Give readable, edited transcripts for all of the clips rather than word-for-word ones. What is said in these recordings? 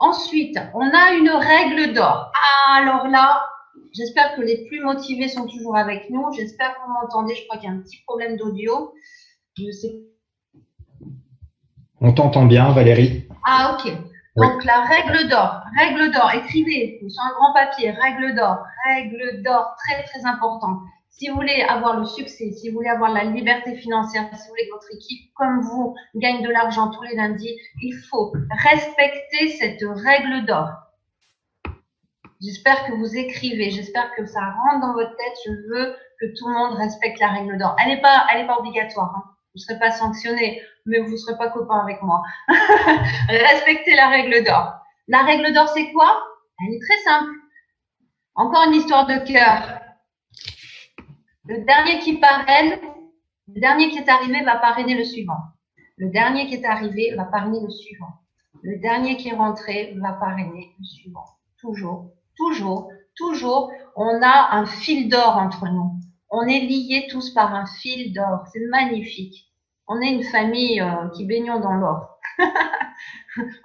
Ensuite, on a une règle d'or. Ah, alors là, j'espère que les plus motivés sont toujours avec nous. J'espère que vous m'entendez. Je crois qu'il y a un petit problème d'audio. Je sais. On t'entend bien, Valérie. Ah, ok. Donc, la règle d'or. Règle d'or. Écrivez sur un grand papier. Règle d'or. Règle d'or. Très, très important. Si vous voulez avoir le succès, si vous voulez avoir la liberté financière, si vous voulez que votre équipe, comme vous, gagne de l'argent tous les lundis, il faut respecter cette règle d'or. J'espère que vous écrivez, j'espère que ça rentre dans votre tête. Je veux que tout le monde respecte la règle d'or. Elle n'est pas obligatoire. Hein. Vous ne serez pas sanctionné, mais vous ne serez pas copain avec moi. Respectez la règle d'or. La règle d'or, c'est quoi? Elle est très simple. Encore une histoire de cœur. Le dernier qui parraine, le dernier qui est arrivé va parrainer le suivant. Le dernier qui est arrivé va parrainer le suivant. Le dernier qui est rentré va parrainer le suivant. Toujours, toujours, toujours, on a un fil d'or entre nous. On est liés tous par un fil d'or. C'est magnifique. On est une famille qui baignons dans l'or.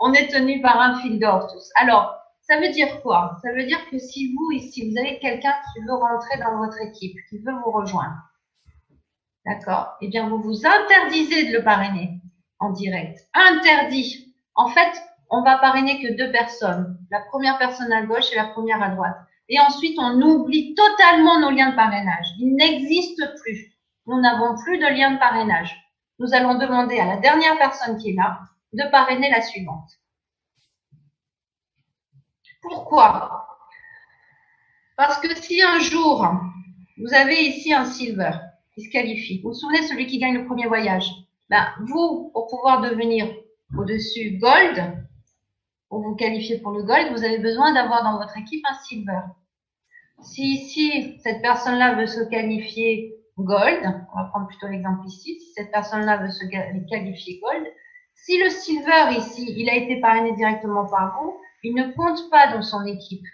On est tenus par un fil d'or tous. Alors, ça veut dire quoi? Ça veut dire que si vous, ici, vous avez quelqu'un qui veut rentrer dans votre équipe, qui veut vous rejoindre, d'accord? Eh bien, vous vous interdisez de le parrainer en direct. Interdit. En fait, on va parrainer que 2 personnes. La première personne à gauche et la première à droite. Et ensuite, on oublie totalement nos liens de parrainage. Ils n'existent plus. Nous n'avons plus de lien de parrainage. Nous allons demander à la dernière personne qui est là de parrainer la suivante. Pourquoi? Parce que si un jour, vous avez ici un silver qui se qualifie, vous vous souvenez celui qui gagne le premier voyage, ben, vous, pour pouvoir devenir au-dessus gold, pour vous qualifier pour le gold, vous avez besoin d'avoir dans votre équipe un silver. Si cette personne-là veut se qualifier gold, on va prendre plutôt l'exemple ici, si cette personne-là veut se qualifier gold, si le silver ici, il a été parrainé directement par vous, il ne compte pas dans son équipe.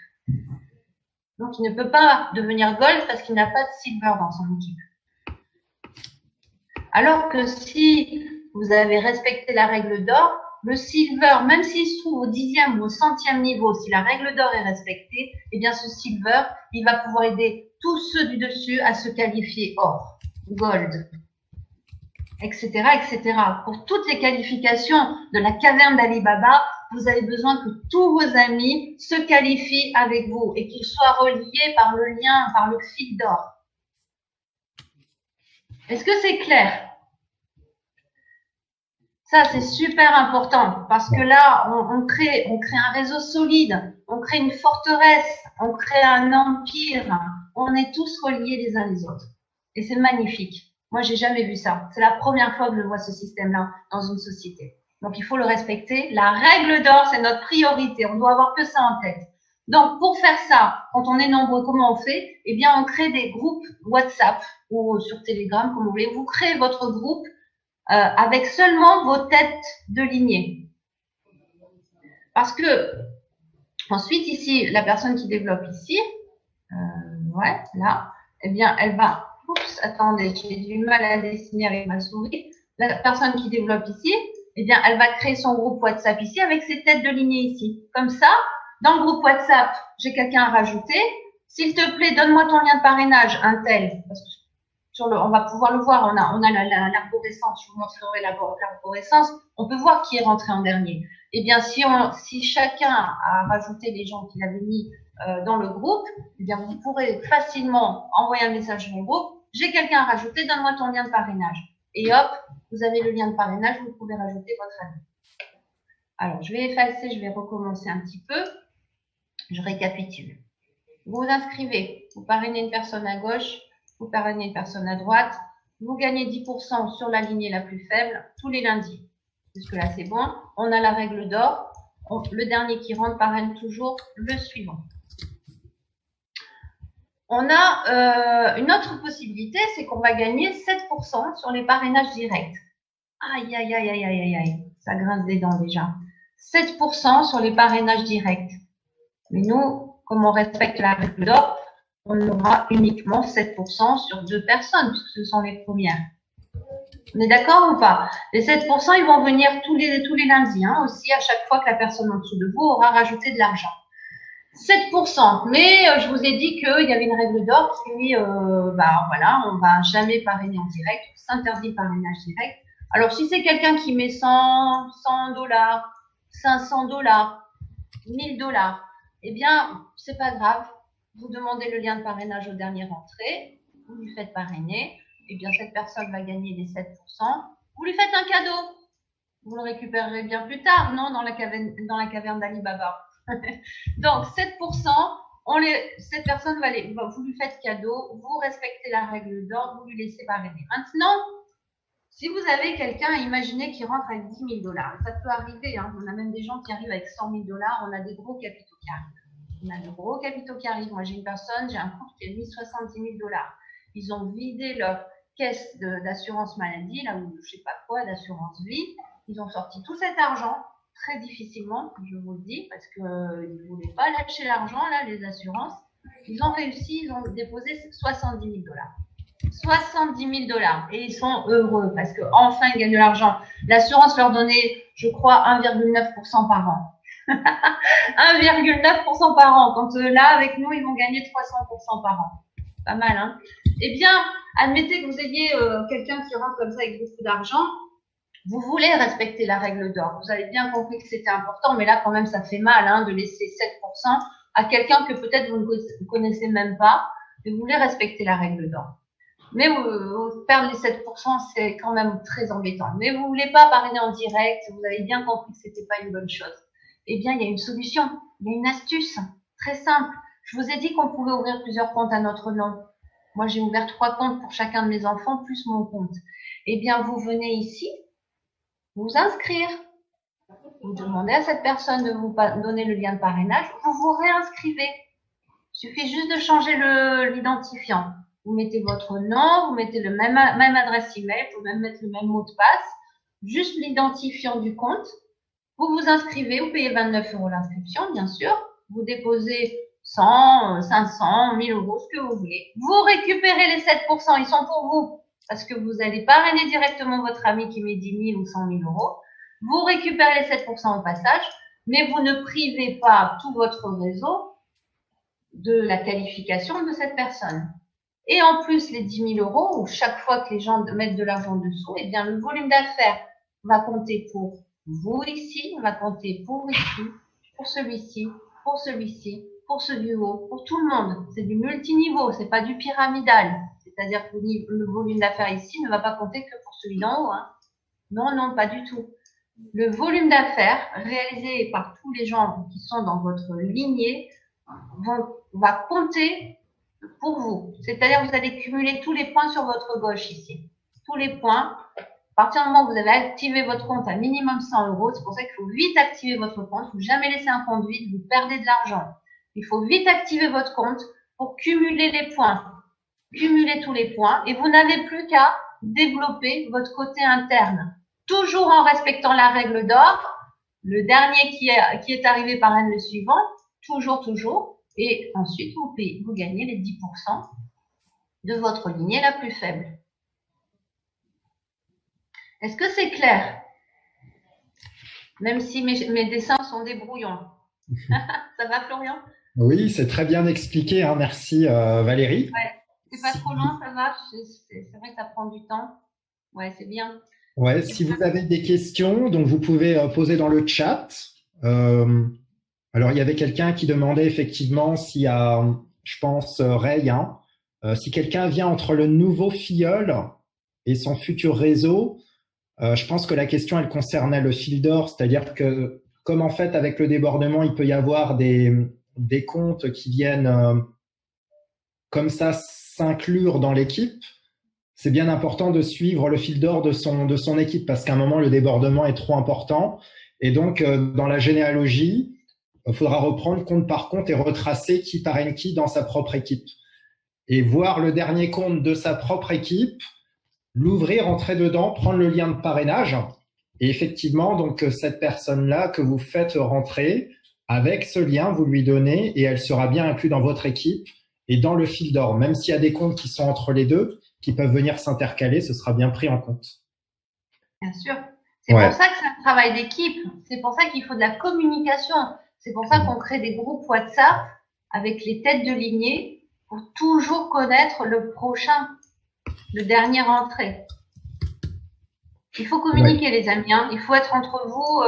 Donc, il ne peut pas devenir gold parce qu'il n'a pas de silver dans son équipe. Alors que si vous avez respecté la règle d'or, le silver, même s'il se trouve au 10e ou au 100e niveau, si la règle d'or est respectée, eh bien ce silver, il va pouvoir aider tous ceux du dessus à se qualifier or, gold, etc., etc. Pour toutes les qualifications de la caverne d'Ali Baba, vous avez besoin que tous vos amis se qualifient avec vous et qu'ils soient reliés par le lien, par le fil d'or. Est-ce que c'est clair? Ça, c'est super important parce que là, on crée un réseau solide, on crée une forteresse, on crée un empire. On est tous reliés les uns les autres. Et c'est magnifique. Moi, j'ai jamais vu ça. C'est la première fois que je vois ce système-là dans une société. Donc, il faut le respecter. La règle d'or, c'est notre priorité. On doit avoir que ça en tête. Donc, pour faire ça, quand on est nombreux, comment on fait? Eh bien, on crée des groupes WhatsApp ou sur Telegram, comme vous voulez. Vous créez votre groupe avec seulement vos têtes de lignée. Parce que, ensuite, ici, la personne qui développe ici, ouais, là, eh bien, elle va, oups, attendez, j'ai du mal à dessiner avec ma souris. La personne qui développe ici, eh bien, elle va créer son groupe WhatsApp ici avec ses têtes de lignée ici. Comme ça, dans le groupe WhatsApp, j'ai quelqu'un à rajouter. S'il te plaît, donne-moi ton lien de parrainage, un tel. Parce que on va pouvoir le voir, on a l'arborescence, je vous montrerai l'arborescence, on peut voir qui est rentré en dernier. Eh bien, si chacun a rajouté les gens qu'il avait mis dans le groupe, eh bien, vous pourrez facilement envoyer un message dans le groupe, j'ai quelqu'un à rajouter, donne-moi ton lien de parrainage. Et hop, vous avez le lien de parrainage, vous pouvez rajouter votre ami. Alors, je vais effacer, je vais recommencer un petit peu. Je récapitule. Vous vous inscrivez, vous parrainez une personne à gauche, vous parrainez une personne à droite, vous gagnez 10% sur la lignée la plus faible tous les lundis. Jusque-là, c'est bon. On a la règle d'or. Le dernier qui rentre parraine toujours le suivant. On a une autre possibilité, c'est qu'on va gagner 7% sur les parrainages directs. Aïe, aïe, aïe, aïe, aïe, aïe, ça grince des dents déjà. 7% sur les parrainages directs. Mais nous, comme on respecte la règle d'or, on aura uniquement 7% sur 2 personnes, puisque ce sont les premières. On est d'accord ou pas? Les 7%, ils vont venir tous les lundis, hein, aussi, à chaque fois que la personne en dessous de vous aura rajouté de l'argent. 7%. Mais je vous ai dit qu'il y avait une règle d'or qui, voilà, on va jamais parrainer en direct, on s'interdit le parrainage direct. Alors, si c'est quelqu'un qui met 100 dollars, 500 dollars, 1000 dollars, eh bien, c'est pas grave. Vous demandez le lien de parrainage au dernier rentrée, vous lui faites parrainer, eh bien, cette personne va gagner les 7%. Vous lui faites un cadeau. Vous le récupérerez bien plus tard, non, dans la caverne d'Ali Baba. Donc, 7%, cette personne vous lui faites cadeau, vous respectez la règle d'or, vous lui laissez parrainer. Maintenant, si vous avez quelqu'un, imaginez qui rentre avec 10 000 dollars, ça peut arriver, hein, on a même des gens qui arrivent avec 100 000 dollars, on a des gros capitaux qui arrivent. On a de gros capitaux qui arrivent. Moi, j'ai un couple qui a mis 70 000 dollars. Ils ont vidé leur caisse d'assurance maladie, là où je sais pas quoi, d'assurance vie. Ils ont sorti tout cet argent très difficilement, je vous le dis, parce qu'ils ne voulaient pas lâcher l'argent, là, les assurances. Ils ont réussi, ils ont déposé 70 000 dollars. 70 000 dollars. Et ils sont heureux parce qu'enfin, ils gagnent de l'argent. L'assurance leur donnait, je crois, 1,9% par an. 1,9% par an. Quand là, avec nous, ils vont gagner 300% par an. Pas mal, hein? Eh bien, admettez que vous ayez quelqu'un qui rentre comme ça avec beaucoup d'argent. Vous voulez respecter la règle d'or. Vous avez bien compris que c'était important, mais là, quand même, ça fait mal, hein, de laisser 7% à quelqu'un que peut-être vous ne connaissez même pas. Et vous voulez respecter la règle d'or. Mais perdre les 7%, c'est quand même très embêtant. Mais vous voulez pas parrainer en direct, vous avez bien compris que c'était pas une bonne chose. Eh bien, il y a une solution, il y a une astuce très simple. Je vous ai dit qu'on pouvait ouvrir plusieurs comptes à notre nom. Moi, j'ai ouvert 3 comptes pour chacun de mes enfants, plus mon compte. Eh bien, vous venez ici, vous inscrire. Vous demandez à cette personne de vous donner le lien de parrainage, vous vous réinscrivez. Il suffit juste de changer l'identifiant. Vous mettez votre nom, vous mettez le même adresse email, vous pouvez même mettre le même mot de passe, juste l'identifiant du compte. Vous vous inscrivez, vous payez 29 € l'inscription, bien sûr. Vous déposez 100, 500, 1000 €, ce que vous voulez. Vous récupérez les 7%, ils sont pour vous, parce que vous allez parrainer directement votre ami qui met 10 000 ou 100 000 €. Vous récupérez les 7% au passage, mais vous ne privez pas tout votre réseau de la qualification de cette personne. Et en plus, les 10 000 €, où chaque fois que les gens mettent de l'argent dessous, eh bien, le volume d'affaires va compter pour vous ici, va compter pour ici, pour celui-ci, pour celui-ci, pour ce du haut, pour tout le monde. C'est du multiniveau, c'est pas du pyramidal. C'est-à-dire que le volume d'affaires ici ne va pas compter que pour celui d'en haut, hein. Non, non, pas du tout. Le volume d'affaires réalisé par tous les gens qui sont dans votre lignée va compter pour vous. C'est-à-dire que vous allez cumuler tous les points sur votre gauche ici. Tous les points. À partir du moment où vous avez activé votre compte à minimum 100 €, c'est pour ça qu'il faut vite activer votre compte. Il ne faut jamais laisser un compte vide, vous perdez de l'argent. Il faut vite activer votre compte pour cumuler les points. Cumuler tous les points et vous n'avez plus qu'à développer votre côté interne. Toujours en respectant la règle d'or. Le dernier qui est arrivé parraine le suivant. Toujours. Et ensuite, vous gagnez les 10% de votre lignée la plus faible. Est-ce que c'est clair? Même si mes dessins sont débrouillons. Ça va, Florian? Oui, c'est très bien expliqué, hein. Merci Valérie. Ouais. C'est pas trop long, ça va? C'est vrai que ça prend du temps. Ouais, c'est bien. Ouais, si vous avez des questions, donc vous pouvez poser dans le chat. Alors, il y avait quelqu'un qui demandait effectivement s'il y a, je pense, Ray, hein, si quelqu'un vient entre le nouveau filleul et son futur réseau, je pense que la question, elle concernait le fil d'or, c'est-à-dire que comme en fait, avec le débordement, il peut y avoir des comptes qui viennent comme ça s'inclure dans l'équipe, c'est bien important de suivre le fil d'or de son équipe parce qu'à un moment, le débordement est trop important. Et donc, dans la généalogie, il faudra reprendre compte par compte et retracer qui parraine qui dans sa propre équipe. Et voir le dernier compte de sa propre équipe, l'ouvrir, entrer dedans, prendre le lien de parrainage. Et effectivement, donc cette personne-là que vous faites rentrer, avec ce lien, vous lui donnez et elle sera bien inclue dans votre équipe et dans le fil d'or. Même s'il y a des comptes qui sont entre les deux, qui peuvent venir s'intercaler, ce sera bien pris en compte. Bien sûr. C'est Ouais. pour ça que c'est un travail d'équipe. C'est pour ça qu'il faut de la communication. C'est pour ça qu'on crée des groupes WhatsApp avec les têtes de lignée pour toujours connaître le prochain, le dernier entrée. Il faut Ouais. communiquer, les amis. Hein. Il faut être entre vous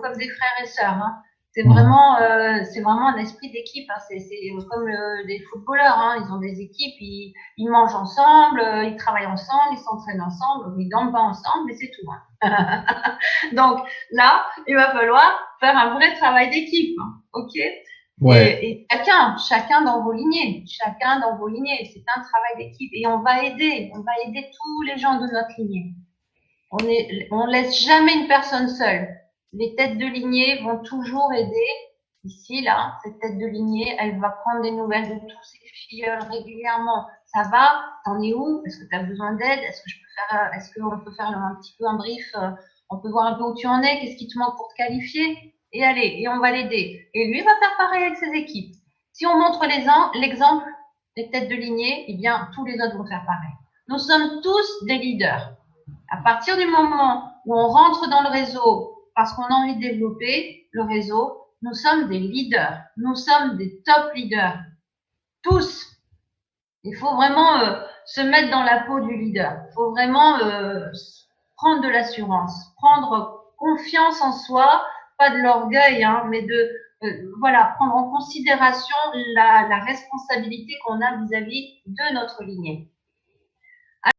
comme des frères et sœurs. Hein. Mhm. C'est vraiment un esprit d'équipe. Hein. C'est comme des footballeurs. Hein. Ils ont des équipes, ils mangent ensemble, ils travaillent ensemble, ils s'entraînent ensemble, ils dorment pas ensemble, mais c'est tout. Hein. Donc là, il va falloir faire un vrai travail d'équipe. Hein. Ok. Ouais. Et chacun dans vos lignées, c'est un travail d'équipe. Et on va aider tous les gens de notre lignée. On laisse jamais une personne seule. Les têtes de lignée vont toujours aider. Ici, là, cette tête de lignée, elle va prendre des nouvelles de tous ses filleuls régulièrement. Ça va? T'en es où? Est-ce que tu as besoin d'aide? Est-ce qu'on peut faire un petit peu un brief? On peut voir un peu où tu en es? Qu'est-ce qui te manque pour te qualifier? Et allez, et on va l'aider. Et lui va faire pareil avec ses équipes. Si on montre l'exemple des têtes de lignée, eh bien, tous les autres vont faire pareil. Nous sommes tous des leaders. À partir du moment où on rentre dans le réseau parce qu'on a envie de développer le réseau, nous sommes des leaders. Nous sommes des top leaders. Tous. Il faut vraiment se mettre dans la peau du leader. Il faut vraiment prendre de l'assurance, prendre confiance en soi, pas de l'orgueil, hein, mais voilà, prendre en considération la responsabilité qu'on a vis-à-vis de notre lignée.